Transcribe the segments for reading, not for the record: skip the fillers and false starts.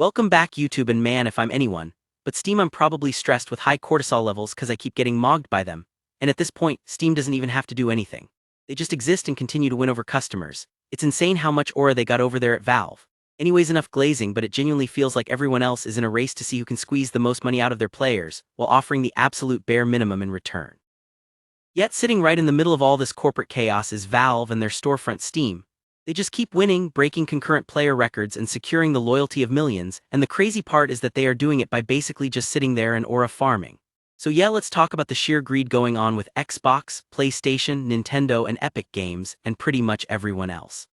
Welcome back YouTube, and man, if I'm anyone, but Steam, I'm probably stressed with high cortisol levels because I keep getting mogged by them. And at this point, Steam doesn't even have to do anything. They just exist and continue to win over customers. It's insane how much aura they got over there at Valve. Anyways, enough glazing, but it genuinely feels like everyone else is in a race to see who can squeeze the most money out of their players, while offering the absolute bare minimum in return. Yet sitting right in the middle of all this corporate chaos is Valve and their storefront Steam. They just keep winning, breaking concurrent player records and securing the loyalty of millions, and the crazy part is that they are doing it by basically just sitting there and aura farming. So yeah, let's talk about the sheer greed going on with Xbox, PlayStation, Nintendo, and Epic Games, and pretty much everyone else.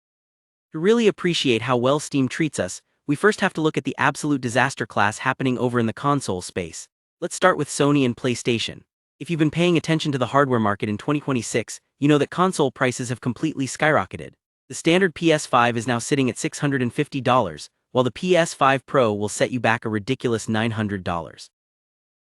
To really appreciate how well Steam treats us, we first have to look at the absolute disaster class happening over in the console space. Let's start with Sony and PlayStation. If you've been paying attention to the hardware market in 2026, you know that console prices have completely skyrocketed. The standard PS5 is now sitting at $650, while the PS5 Pro will set you back a ridiculous $900.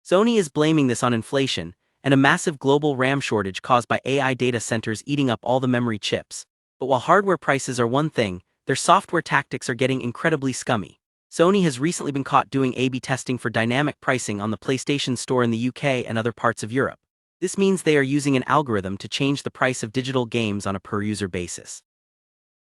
Sony is blaming this on inflation and a massive global RAM shortage caused by AI data centers eating up all the memory chips. But while hardware prices are one thing, their software tactics are getting incredibly scummy. Sony has recently been caught doing A/B testing for dynamic pricing on the PlayStation Store in the UK and other parts of Europe. This means they are using an algorithm to change the price of digital games on a per-user basis.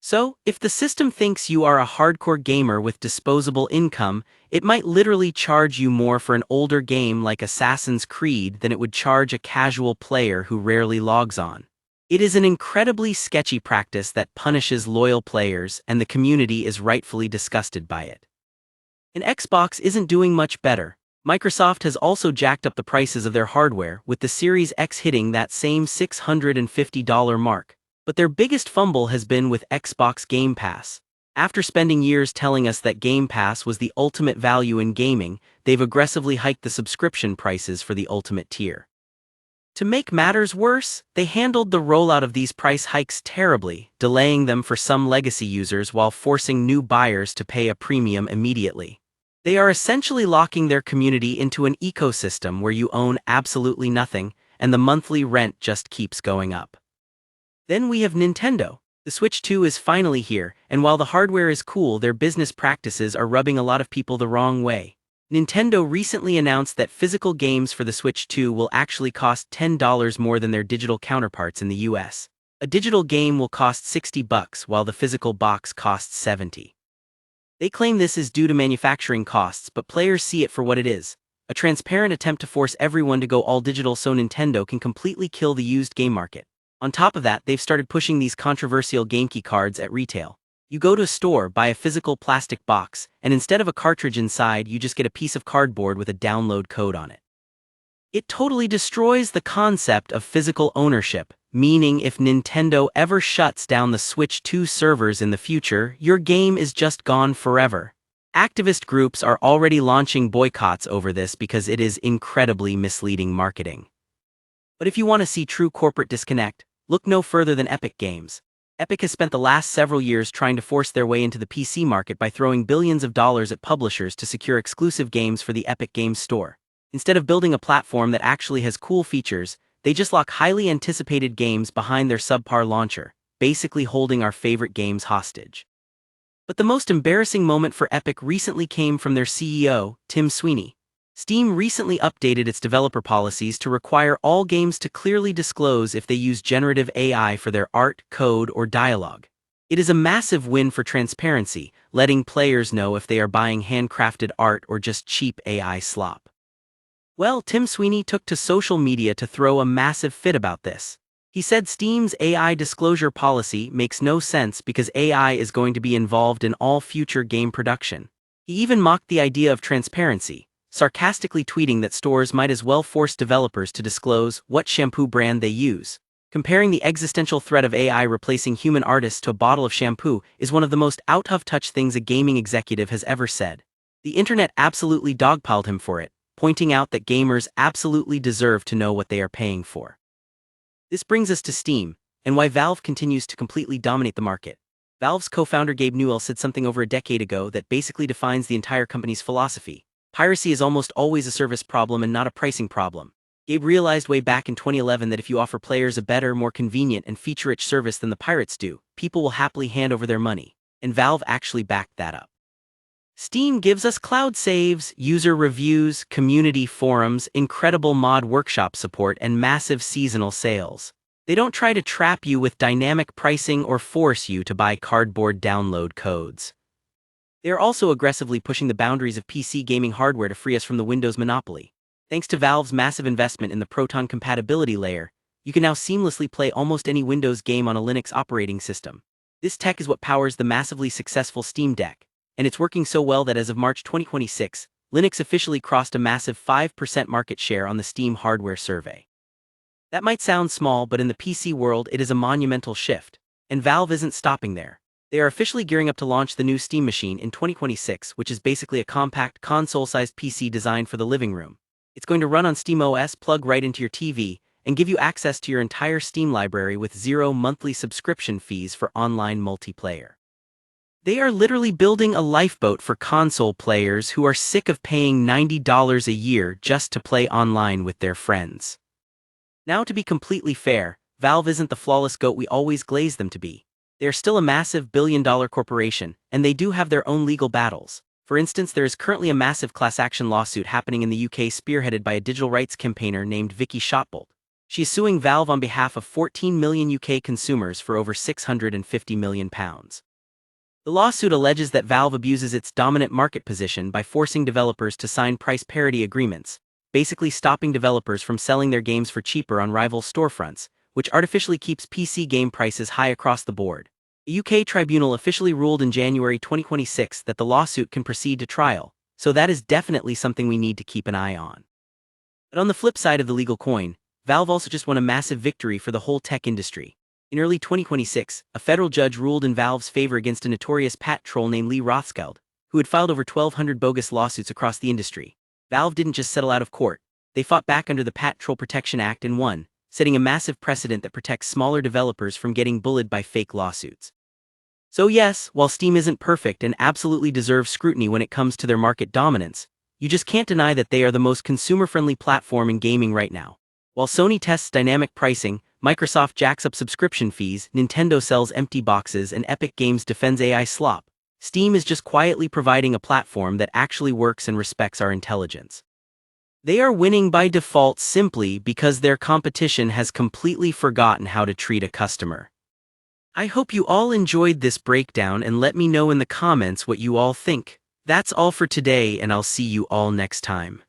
So, if the system thinks you are a hardcore gamer with disposable income, it might literally charge you more for an older game like Assassin's Creed than it would charge a casual player who rarely logs on. It is an incredibly sketchy practice that punishes loyal players, and the community is rightfully disgusted by it. And Xbox isn't doing much better. Microsoft has also jacked up the prices of their hardware, with the Series X hitting that same $650 mark. But their biggest fumble has been with Xbox Game Pass. After spending years telling us that Game Pass was the ultimate value in gaming, they've aggressively hiked the subscription prices for the ultimate tier. To make matters worse, they handled the rollout of these price hikes terribly, delaying them for some legacy users while forcing new buyers to pay a premium immediately. They are essentially locking their community into an ecosystem where you own absolutely nothing, and the monthly rent just keeps going up. Then we have Nintendo. The Switch 2 is finally here, and while the hardware is cool, their business practices are rubbing a lot of people the wrong way. Nintendo recently announced that physical games for the Switch 2 will actually cost $10 more than their digital counterparts in the US. A digital game will cost $60, while the physical box costs $70. They claim this is due to manufacturing costs, but players see it for what it is: a transparent attempt to force everyone to go all digital so Nintendo can completely kill the used game market. On top of that, they've started pushing these controversial GameKey cards at retail. You go to a store, buy a physical plastic box, and instead of a cartridge inside, you just get a piece of cardboard with a download code on it. It totally destroys the concept of physical ownership, meaning if Nintendo ever shuts down the Switch 2 servers in the future, your game is just gone forever. Activist groups are already launching boycotts over this because it is incredibly misleading marketing. But if you want to see true corporate disconnect, look no further than Epic Games. Epic has spent the last several years trying to force their way into the PC market by throwing billions of dollars at publishers to secure exclusive games for the Epic Games Store. Instead of building a platform that actually has cool features, they just lock highly anticipated games behind their subpar launcher, basically holding our favorite games hostage. But the most embarrassing moment for Epic recently came from their CEO, Tim Sweeney. Steam recently updated its developer policies to require all games to clearly disclose if they use generative AI for their art, code, or dialogue. It is a massive win for transparency, letting players know if they are buying handcrafted art or just cheap AI slop. Well, Tim Sweeney took to social media to throw a massive fit about this. He said Steam's AI disclosure policy makes no sense because AI is going to be involved in all future game production. He even mocked the idea of transparency, sarcastically tweeting that stores might as well force developers to disclose what shampoo brand they use. Comparing the existential threat of AI replacing human artists to a bottle of shampoo is one of the most out-of-touch things a gaming executive has ever said. The internet absolutely dogpiled him for it, pointing out that gamers absolutely deserve to know what they are paying for. This brings us to Steam, and why Valve continues to completely dominate the market. Valve's co-founder Gabe Newell said something over a decade ago that basically defines the entire company's philosophy. Piracy is almost always a service problem and not a pricing problem. Gabe realized way back in 2011 that if you offer players a better, more convenient, and feature-rich service than the pirates do, people will happily hand over their money, and Valve actually backed that up. Steam gives us cloud saves, user reviews, community forums, incredible mod workshop support, and massive seasonal sales. They don't try to trap you with dynamic pricing or force you to buy cardboard download codes. They are also aggressively pushing the boundaries of PC gaming hardware to free us from the Windows monopoly. Thanks to Valve's massive investment in the Proton compatibility layer, you can now seamlessly play almost any Windows game on a Linux operating system. This tech is what powers the massively successful Steam Deck, and it's working so well that as of March 2026, Linux officially crossed a massive 5% market share on the Steam hardware survey. That might sound small, but in the PC world it is a monumental shift, and Valve isn't stopping there. They are officially gearing up to launch the new Steam Machine in 2026, which is basically a compact, console-sized PC designed for the living room. It's going to run on SteamOS, plug right into your TV, and give you access to your entire Steam library with 0 monthly subscription fees for online multiplayer. They are literally building a lifeboat for console players who are sick of paying $90 a year just to play online with their friends. Now, to be completely fair, Valve isn't the flawless goat we always glaze them to be. They are still a massive billion-dollar corporation, and they do have their own legal battles. For instance, there is currently a massive class action lawsuit happening in the UK spearheaded by a digital rights campaigner named Vicky Shotbolt. She is suing Valve on behalf of 14 million UK consumers for over £650 million. The lawsuit alleges that Valve abuses its dominant market position by forcing developers to sign price parity agreements, basically stopping developers from selling their games for cheaper on rival storefronts, which artificially keeps PC game prices high across the board. A UK tribunal officially ruled in January 2026 that the lawsuit can proceed to trial, so that is definitely something we need to keep an eye on. But on the flip side of the legal coin, Valve also just won a massive victory for the whole tech industry. In early 2026, a federal judge ruled in Valve's favor against a notorious pat troll named Lee Rothschild, who had filed over 1,200 bogus lawsuits across the industry. Valve didn't just settle out of court, they fought back under the Pat Troll Protection Act and won, setting a massive precedent that protects smaller developers from getting bullied by fake lawsuits. So yes, while Steam isn't perfect and absolutely deserves scrutiny when it comes to their market dominance, you just can't deny that they are the most consumer-friendly platform in gaming right now. While Sony tests dynamic pricing, Microsoft jacks up subscription fees, Nintendo sells empty boxes, and Epic Games defends AI slop, Steam is just quietly providing a platform that actually works and respects our intelligence. They are winning by default simply because their competition has completely forgotten how to treat a customer. I hope you all enjoyed this breakdown and let me know in the comments what you all think. That's all for today, and I'll see you all next time.